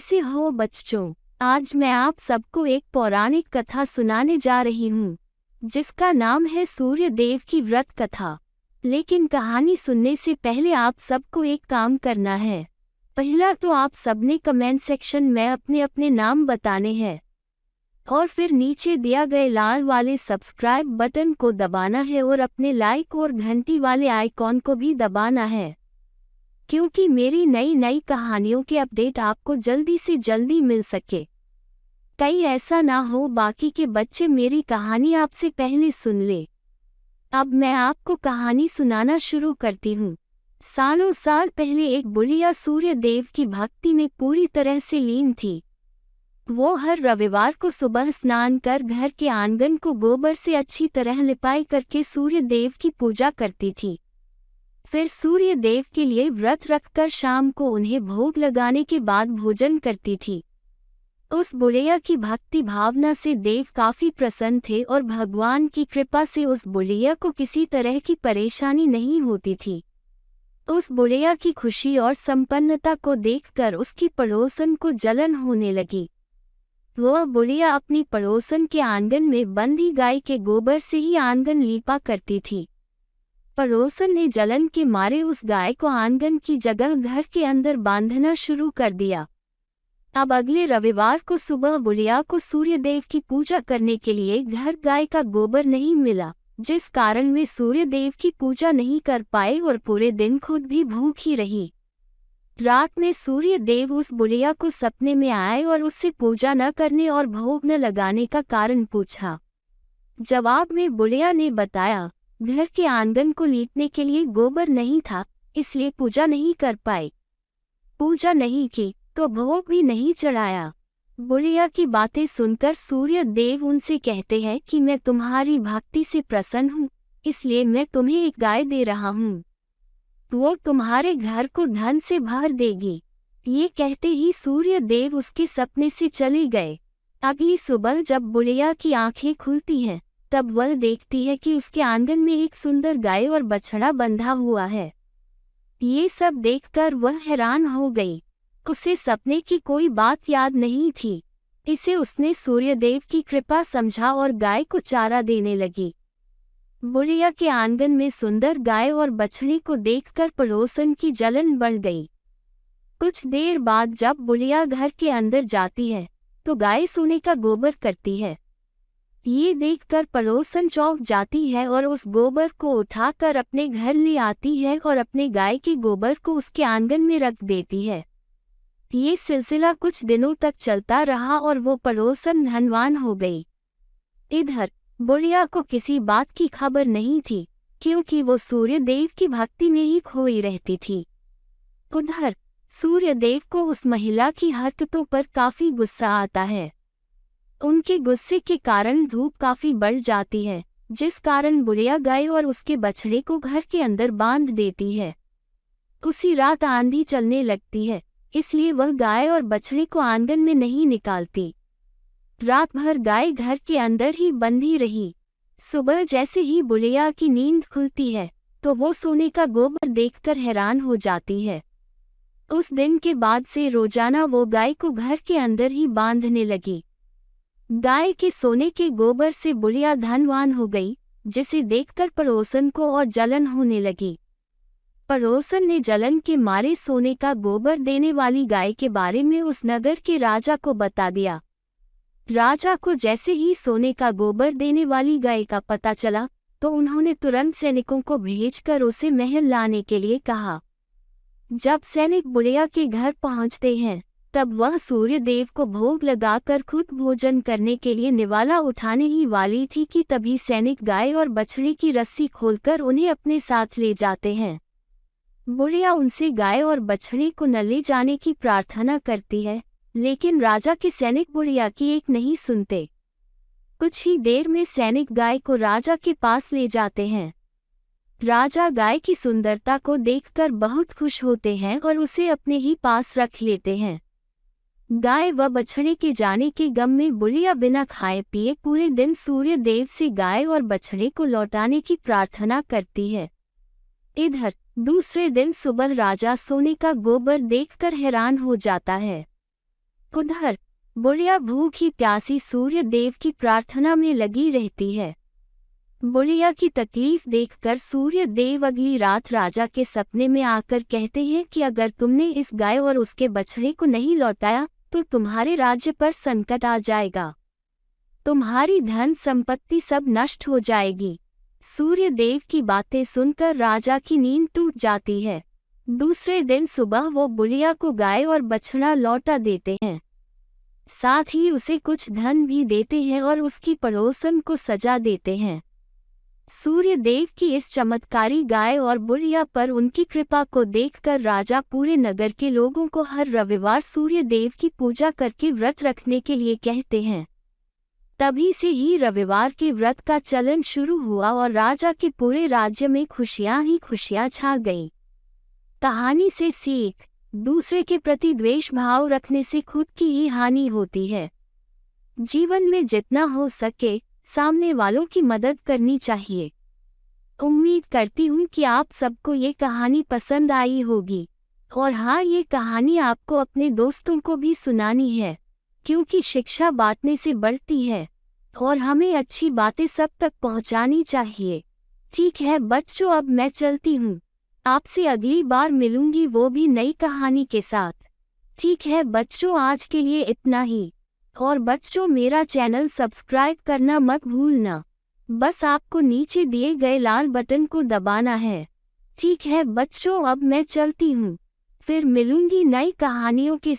कैसे हो बच्चों? आज मैं आप सबको एक पौराणिक कथा सुनाने जा रही हूँ, जिसका नाम है सूर्य देव की व्रत कथा। लेकिन कहानी सुनने से पहले आप सबको एक काम करना है। पहला तो आप सबने कमेंट सेक्शन में अपने अपने नाम बताने हैं और फिर नीचे दिया गए लाल वाले सब्सक्राइब बटन को दबाना है और अपने लाइक और घंटी वाले आइकॉन को भी दबाना है, क्योंकि मेरी नई नई कहानियों के अपडेट आपको जल्दी से जल्दी मिल सके। कहीं ऐसा ना हो बाकी के बच्चे मेरी कहानी आपसे पहले सुन ले। अब मैं आपको कहानी सुनाना शुरू करती हूँ। सालों साल पहले एक बुढ़िया सूर्य देव की भक्ति में पूरी तरह से लीन थी। वो हर रविवार को सुबह स्नान कर घर के आंगन को गोबर से अच्छी तरह लिपाई करके सूर्य देव की पूजा करती थी। फिर सूर्य देव के लिए व्रत रखकर शाम को उन्हें भोग लगाने के बाद भोजन करती थी। उस बुढ़िया की भक्ति भावना से देव काफी प्रसन्न थे और भगवान की कृपा से उस बुढ़िया को किसी तरह की परेशानी नहीं होती थी। उस बुढ़िया की खुशी और संपन्नता को देखकर उसकी पड़ोसन को जलन होने लगी। वह बुढ़िया अपनी पड़ोसन के आंगन में बंधी गाय के गोबर से ही आंगन लीपा करती थी। पड़ोसन ने जलन के मारे उस गाय को आंगन की जगह घर के अंदर बांधना शुरू कर दिया। अब अगले रविवार को सुबह बुढ़िया को सूर्यदेव की पूजा करने के लिए घर गाय का गोबर नहीं मिला, जिस कारण वे सूर्यदेव की पूजा नहीं कर पाए और पूरे दिन खुद भी भूखी रही। रात में सूर्यदेव उस बुढ़िया को सपने में आए और उससे पूजा न करने और भोग न लगाने का कारण पूछा। जवाब में बुढ़िया ने बताया, घर के आंगन को लीपने के लिए गोबर नहीं था, इसलिए पूजा नहीं कर पाए। पूजा नहीं की तो भोग भी नहीं चढ़ाया। बुढ़िया की बातें सुनकर सूर्य देव उनसे कहते हैं कि मैं तुम्हारी भक्ति से प्रसन्न हूँ, इसलिए मैं तुम्हें एक गाय दे रहा हूँ। वो तुम्हारे घर को धन से भर देगी। ये कहते ही सूर्य देव उसके सपने से चले गए। अगली सुबह जब बुढ़िया की आंखें खुलती हैं, तब वह देखती है कि उसके आंगन में एक सुंदर गाय और बछड़ा बंधा हुआ है। ये सब देखकर वह हैरान हो गई। उसे सपने की कोई बात याद नहीं थी। इसे उसने सूर्यदेव की कृपा समझा और गाय को चारा देने लगी। बुढ़िया के आंगन में सुंदर गाय और बछड़े को देखकर पड़ोसन की जलन बढ़ गई। कुछ देर बाद जब बुढ़िया घर के अंदर जाती है, तो गाय सोने का गोबर करती है। ये देखकर पड़ोसन चौंक जाती है और उस गोबर को उठाकर अपने घर ले आती है और अपने गाय के गोबर को उसके आंगन में रख देती है। ये सिलसिला कुछ दिनों तक चलता रहा और वो पड़ोसन धनवान हो गई। इधर बुढ़िया को किसी बात की खबर नहीं थी, क्योंकि वो सूर्यदेव की भक्ति में ही खोई रहती थी। उधर सूर्यदेव को उस महिला की हरकतों पर काफी गुस्सा आता है। उनके गुस्से के कारण धूप काफी बढ़ जाती है, जिस कारण बुढ़िया गाय और उसके बछड़े को घर के अंदर बांध देती है। उसी रात आंधी चलने लगती है, इसलिए वह गाय और बछड़े को आंगन में नहीं निकालती। रात भर गाय घर के अंदर ही बंधी रही। सुबह जैसे ही बुढ़िया की नींद खुलती है, तो वो सोने का गोबर देखकर हैरान हो जाती है। उस दिन के बाद से रोजाना वो गाय को घर के अंदर ही बांधने लगी। गाय के सोने के गोबर से बुढ़िया धनवान हो गई, जिसे देखकर पड़ोसन को और जलन होने लगी। पड़ोसन ने जलन के मारे सोने का गोबर देने वाली गाय के बारे में उस नगर के राजा को बता दिया। राजा को जैसे ही सोने का गोबर देने वाली गाय का पता चला, तो उन्होंने तुरंत सैनिकों को भेजकर उसे महल लाने के लिए कहा। जब सैनिक बुढ़िया के घर पहुंचते हैं, तब वह सूर्यदेव को भोग लगाकर खुद भोजन करने के लिए निवाला उठाने ही वाली थी कि तभी सैनिक गाय और बछड़े की रस्सी खोलकर उन्हें अपने साथ ले जाते हैं। बुढ़िया उनसे गाय और बछड़े को न ले जाने की प्रार्थना करती है, लेकिन राजा के सैनिक बुढ़िया की एक नहीं सुनते। कुछ ही देर में सैनिक गाय को राजा के पास ले जाते हैं। राजा गाय की सुंदरता को देखकर बहुत खुश होते हैं और उसे अपने ही पास रख लेते हैं। गाय व बछड़े के जाने के गम में बुढ़िया बिना खाए पिए पूरे दिन सूर्य देव से गाय और बछड़े को लौटाने की प्रार्थना करती है। इधर दूसरे दिन सुबह राजा सोने का गोबर देखकर हैरान हो जाता है। उधर बुढ़िया भूखी प्यासी सूर्य देव की प्रार्थना में लगी रहती है। बुढ़िया की तकलीफ देखकर सूर्य देव अगली रात राजा के सपने में आकर कहते हैं कि अगर तुमने इस गाय और उसके बछड़े को नहीं लौटाया तो तुम्हारे राज्य पर संकट आ जाएगा, तुम्हारी धन संपत्ति सब नष्ट हो जाएगी। सूर्य देव की बातें सुनकर राजा की नींद टूट जाती है। दूसरे दिन सुबह वो बुढ़िया को गाय और बछड़ा लौटा देते हैं, साथ ही उसे कुछ धन भी देते हैं और उसकी पड़ोसन को सजा देते हैं। सूर्य देव की इस चमत्कारी गाय और बुढ़िया पर उनकी कृपा को देखकर राजा पूरे नगर के लोगों को हर रविवार सूर्य देव की पूजा करके व्रत रखने के लिए कहते हैं। तभी से ही रविवार के व्रत का चलन शुरू हुआ और राजा के पूरे राज्य में खुशियां ही खुशियां छा गईं। कहानी से सीख, दूसरे के प्रति द्वेष भाव रखने से खुद की ही हानि होती है। जीवन में जितना हो सके सामने वालों की मदद करनी चाहिए। उम्मीद करती हूँ कि आप सबको ये कहानी पसंद आई होगी। और हाँ, ये कहानी आपको अपने दोस्तों को भी सुनानी है, क्योंकि शिक्षा बांटने से बढ़ती है और हमें अच्छी बातें सब तक पहुँचानी चाहिए। ठीक है बच्चों, अब मैं चलती हूँ। आपसे अगली बार मिलूंगी, वो भी नई कहानी के साथ। ठीक है बच्चों, आज के लिए इतना ही। और बच्चों, मेरा चैनल सब्सक्राइब करना मत भूलना। बस आपको नीचे दिए गए लाल बटन को दबाना है। ठीक है बच्चों, अब मैं चलती हूँ। फिर मिलूंगी नई कहानियों के